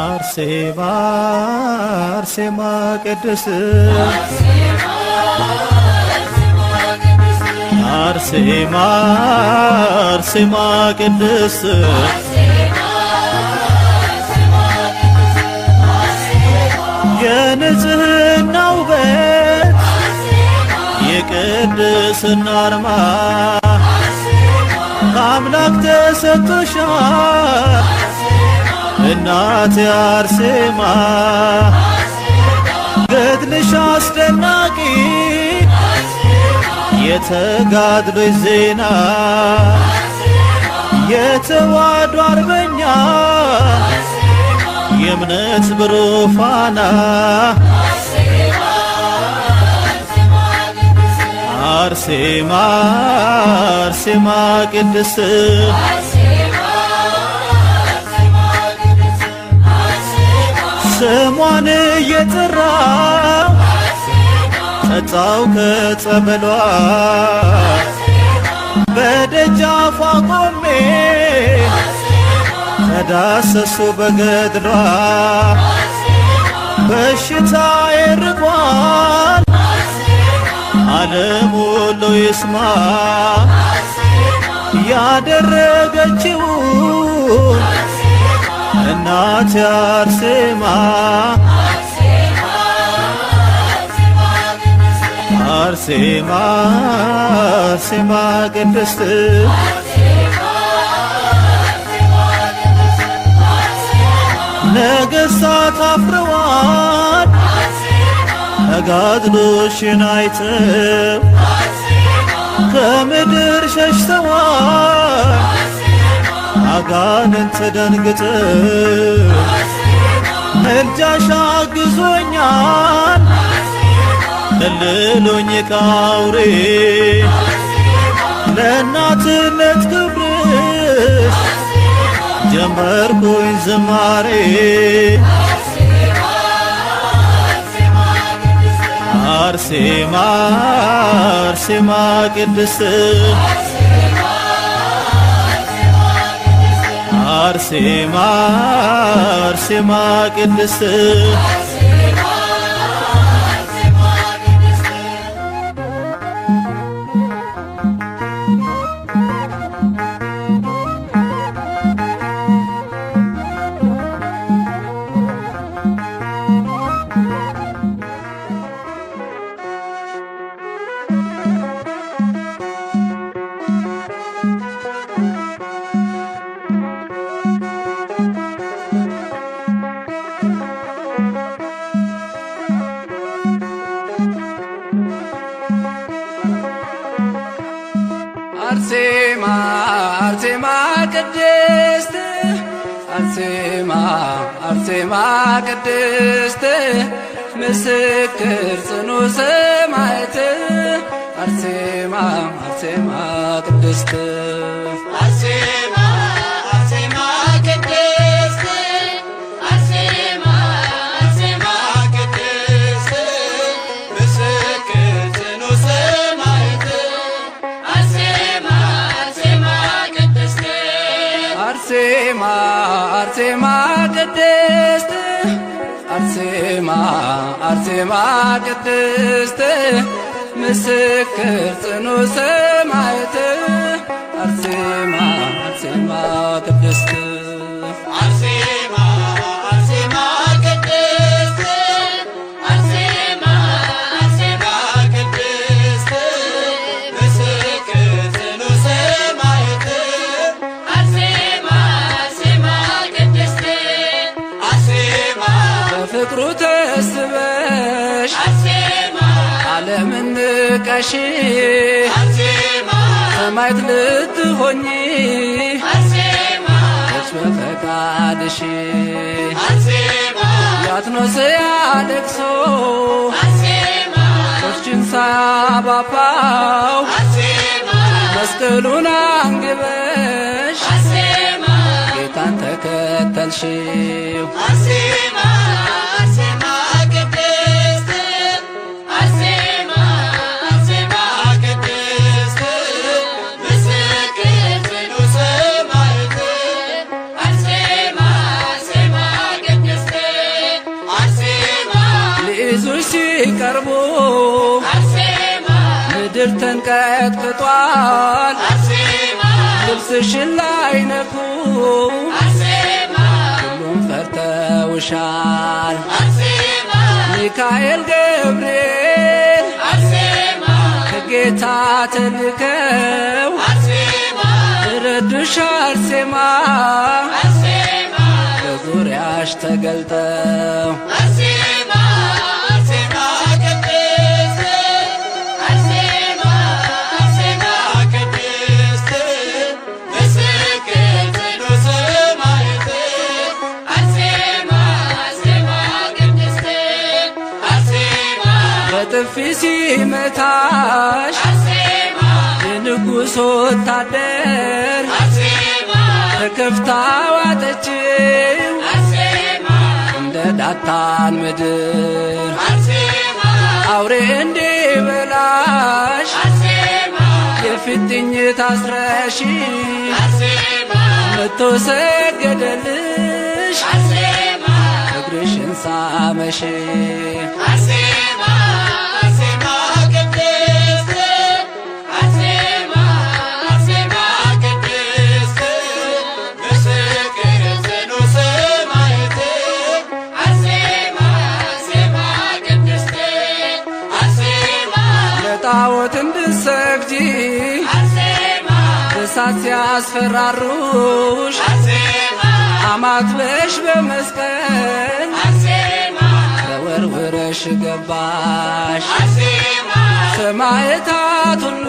አርሴማ አርሴማ ቅድስት አርሴማ አርሴማ ቅድስት የንጽሕና ውበት የቅድስና አርማ ከአምላክ ተሰጥቶሻል እናቴ አርሴማ ገድልሽ አስደናቂ የተጋድሎሽ ዜና የተዋሕዶ አርበኛ የእምነት ብሩህ ፋና አርሴማ አርሴማ ቅድስት ስሟን እየጠራው ጠጣው ከጸበሏ በደጃፏ ቆሜ ተዳሰሱ በገድሏ በሽታዬ ርቋል ዓለም ሁሉ ይስማ ያደረገችውን እናቴ አርሴማ አርሴማ አርሴማ ቅድስት ነገሥታት አፍረዋል ተጋድሎሽን አይተው ከምድር ሸሽተዋል አጋንንት ደንግጠው ምልጃሽ አግዞኛል እልሉኝ ካውሬ ለእናትነት ክብርሽ ጀመርኩኝ ዝማሬ አርሴማ አርሴማ ቅድስት አርሴማ አርሴማ ቅድስት አርሴማ አርሴማ ቅድስት አርሴማ አርሴማ ቅድስት ምስክር ጽኑ ሰማዕት አርሴማ አርሴማ ቅድስት አርሴማ አርሴማ ቅድስት አርሴማ አርሴማ ቅድስት ምስክር ጽኑ ሰማዕት አርሴማ አርሴማ ቅድስት አርሴማ አርሴማ ቅድስት አርሴማ አርሴማ ቅድስት ምስክር ጽኑ ሰማዕት አርሴማ አርሴማ ቅድስት አርሴማ አርሴማ ቅድስት አርሴማ አርሴማ ቅድስት ምስክር ጽኑ ሰማዕት አርሴማ አርሴማ ቅድስት አርሴማ በፍቅሩ ተስበሽ አርሴማ ዓለምን ንቀሽ አርሴማ ሰማዕት ልትሆኚ አርሴማ በፈቃድሽ አርሴማ ያትኖስ ያለቅሶ አርሴማ ቁርችን ሳባባው አርሴማ መስቀሉን አንግበሽ አርሴማ ጌታን ተከተልሽው አርሴማ አርሴማ ቅድስት አርሴማ አርሴማ ቅድስት ምስክር ጽኑ ሰማዕት አርሴማ አርሴማ ቅድስት ምድር ተንቀጥቅጧል አርሴማ ልብስሽን ላይነኩ አርሴማ ሁሉም ፈርተውሻል አርሴማ ሚካኤል ገብርኤል አርሴማ ከጌታ ተልከው አርሴማ ረዱሽ አርሴማ አርሴማ በዙሪያሽ ተገልጠው አርሴማ አርሴማ ቅድስት አርሴማ አርሴማ ቅድስት ምስክር ጽኑ ሰማዕት አርሴማ አርሴማ ቅድስት አርሴማ በጥፊ ሲመታሽ አርሴማ የንጉሥ ወታደር አርሴማ ተከፍታ ዋጠችው አርሴማ እንደ ዳታን ምድር አርሴማ አውሬ እንዲበላሽ አርሴማ የፊትኝ ታስረሽ አርሴማ መቶ ሰገደልሽ አርሴማ እግርሽን ሳመሽ አርሴማ አርሴማ ቅድስት አርሴማ አርሴማ ቅድስት ምስክር ጽኑ ሰማዕት አርሴማ አርሴማ ቅድስት አርሴማ ለጣዖት እንድትሰግጂ አርሴማ እሳት ሲያስፈራሩሽ አርሴማ አማትበሽ በመስቀል አርሴማ ተወርውረሽ ገባሽ አርሴማ ሰማዕታት ሁሉ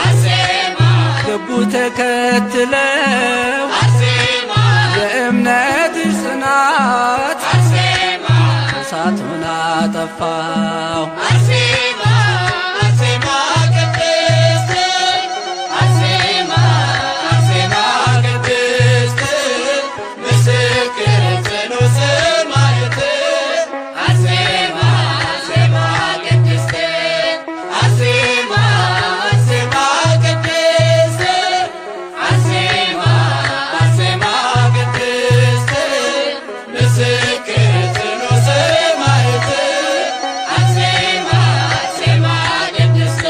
አርሴማ ገቡ ተከትለው አርሴማ የእምነት ጽናት አርሴማ እሳቱን አጠፋው አርሴማ አርሴማ ቅድስት አርሴማ አርሴማ ቅድስት ምስክር ጽኑ ሰማዕት አርሴማ አርሴማ ቅድስት አርሴማ አርሴማ ቅድስት አርሴማ አርሴማ ቅድስት ምስክር ጽኑ ሰማዕት አርሴማ አርሴማ ቅድስት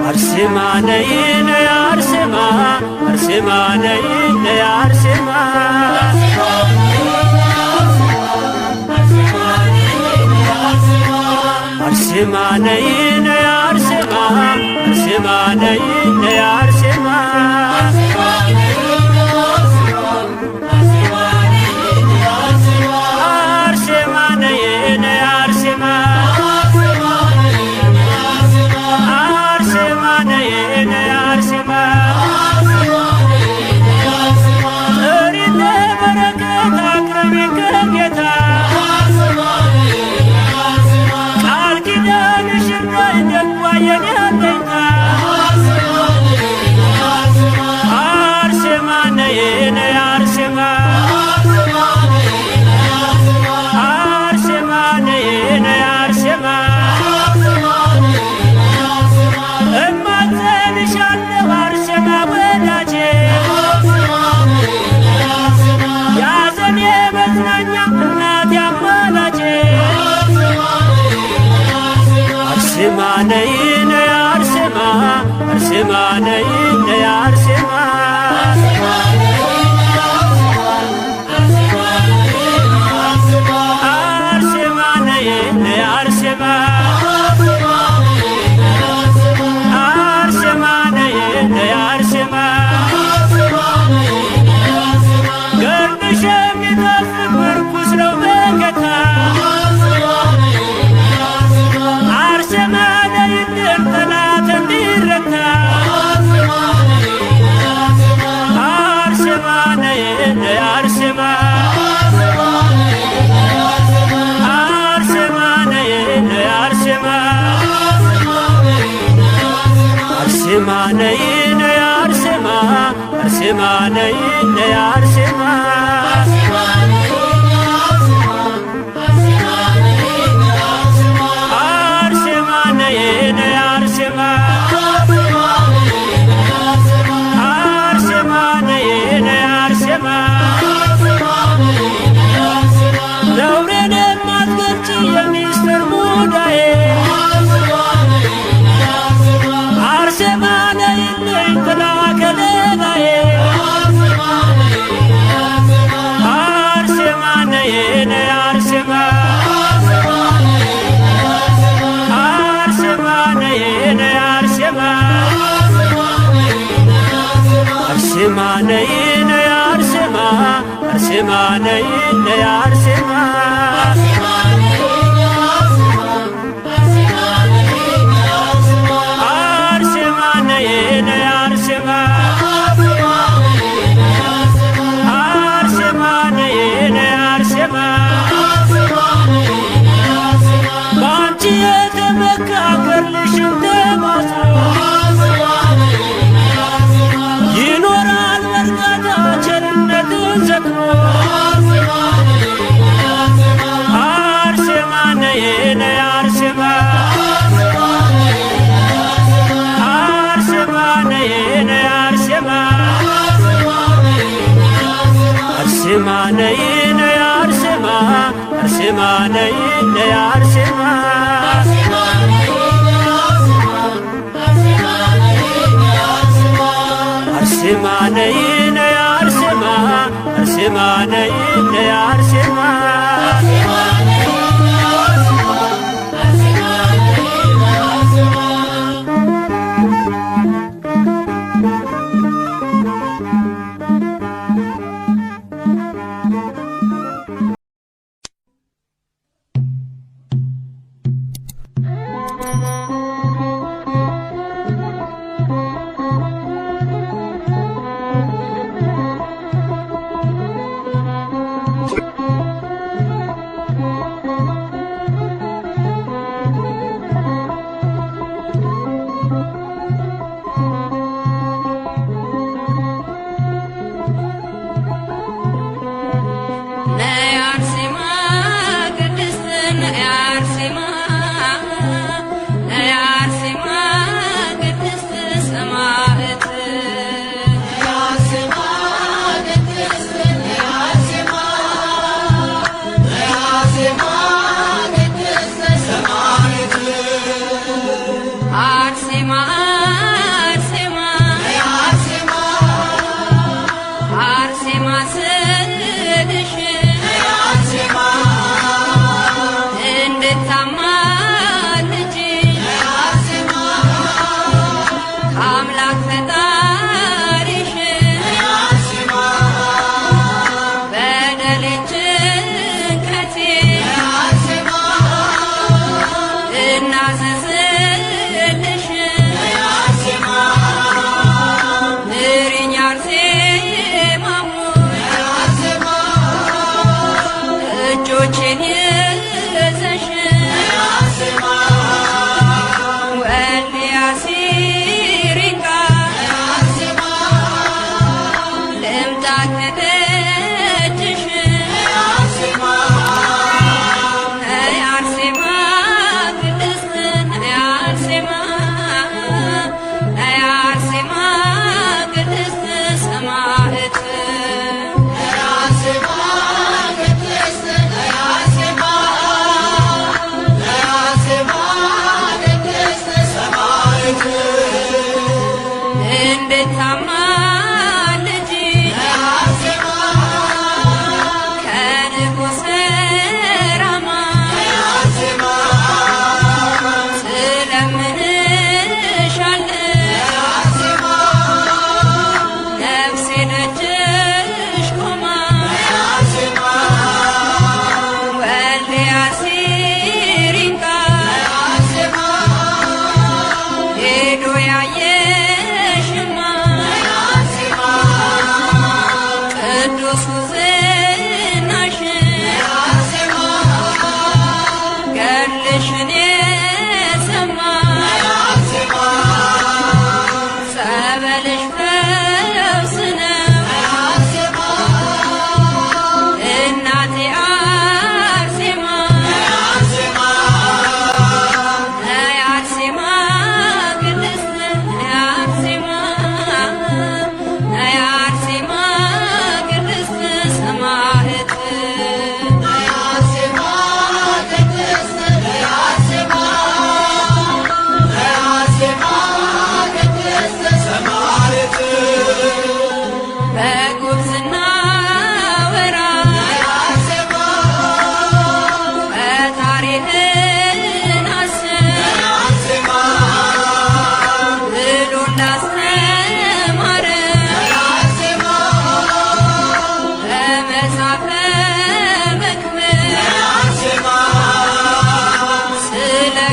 አርሴማ ነይ ነይ አርሴማ አርሴማ ነይ ነይ አርሴማ አርሴማ ነይ ነይ አርሴማ አርሴማ ነይ ነይ አርሴማ አርሴማ ነይ ነይ አርሴማ አርሴማ ነይ ነይ አርሴማ ጥሪተ በረከት አቅርቢ ከጌታ ቃል ኪዳንሽን ደጓ የኔ አለኝታ አርሴማ ነይ ነይ አርሴማ አርሴማ ነይ ነይ አርሴማ እማጸንሻለሁ አርሴማ ወዳጄ ያዘኔ መጽናኛ እናቴ አማላጄ አርሴማ ነይ ነይ አርሴማ አርሴማ ነይ ነይ አርሴማ አርሴማ ነይ ነይ አርሴማ አርሴማ ነይ ነይ አርሴማ ገርድሽ የሚጠፍቅ ምርኩስ ነው በጌታ አርሴማ ነይልን ጠላት እንዲረታ አርሴማ ነይ ነይ አርሴማ አርሴማ ነይ ነይ አርሴማ አርሴማ ነይ ነይ አርሴማ አርሴማ ነይ ነይ አርሴማ ነውሬን የማትገልጪ የሚስጥር ሙዳዬ አርሴማ ነይ ነይ ጥላ ከለላዬ አርሴማ ነይ ነይ አርሴማ አርሴማ ነይ ነይ አርሴማ አርሴማ ነይ ነይ አርሴማ አርሴማ ነይ ነይ አርሴማ አርሴማ ነይ ነይ አርሴማ አርሴማ ነይ ነይ አርሴማ በአንቺ የተመካ ገድልሽን ተማጽኖ ይኖራል በርካታ ቸርነትን ዘክሮ አርሴማ ነይ ነይ አርሴማ አርሴማ ነይ ነይ አርሴማ አርሴማ ነይ ነይ አርሴማ አርሴማ ነይ ነይ አርሴማ አርሴማ ነይ ነይ አርሴማ አርሴማ ነይ ነይ አርሴማ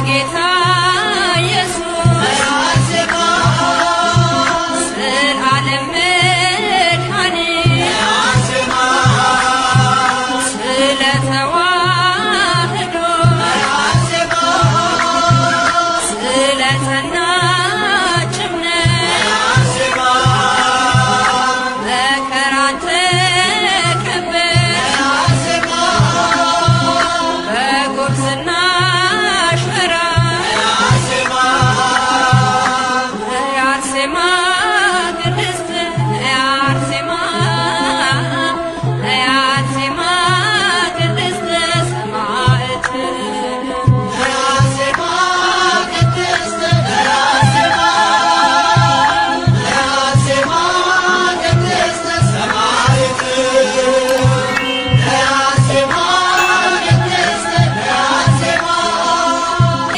ጌታ ኢየሱስ ስለ ዓለም መድኃኒት ስለ ተዋህዶ ስለ ጸናች እምነት መከራን ተቀበል በጉብዝናሽ ወራት የአርሴማ ቅድስት የአርሴማ ቅድስት ሰማዕት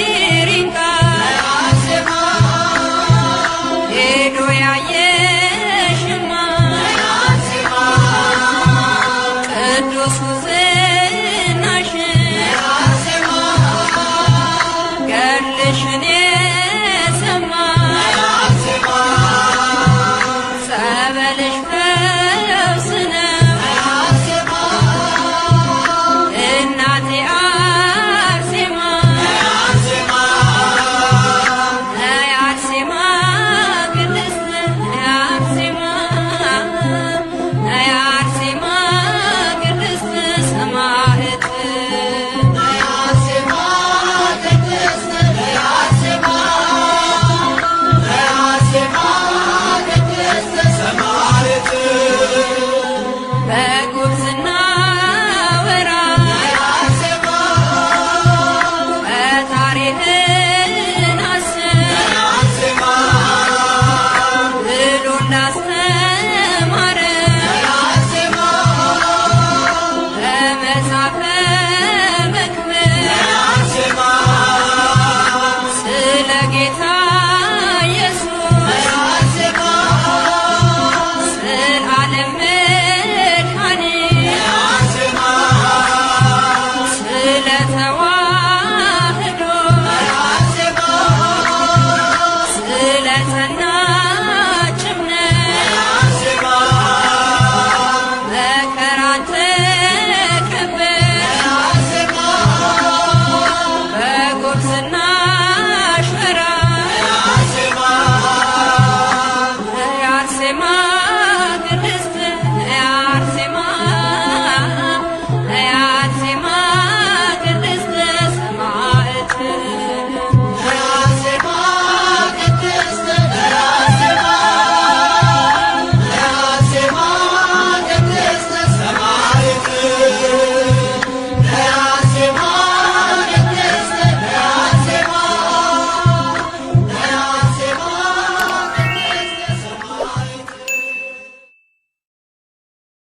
ኢሪንቃ ሄዶ ያየሽማ ቅዱስ ዝናሽን ገድልሽን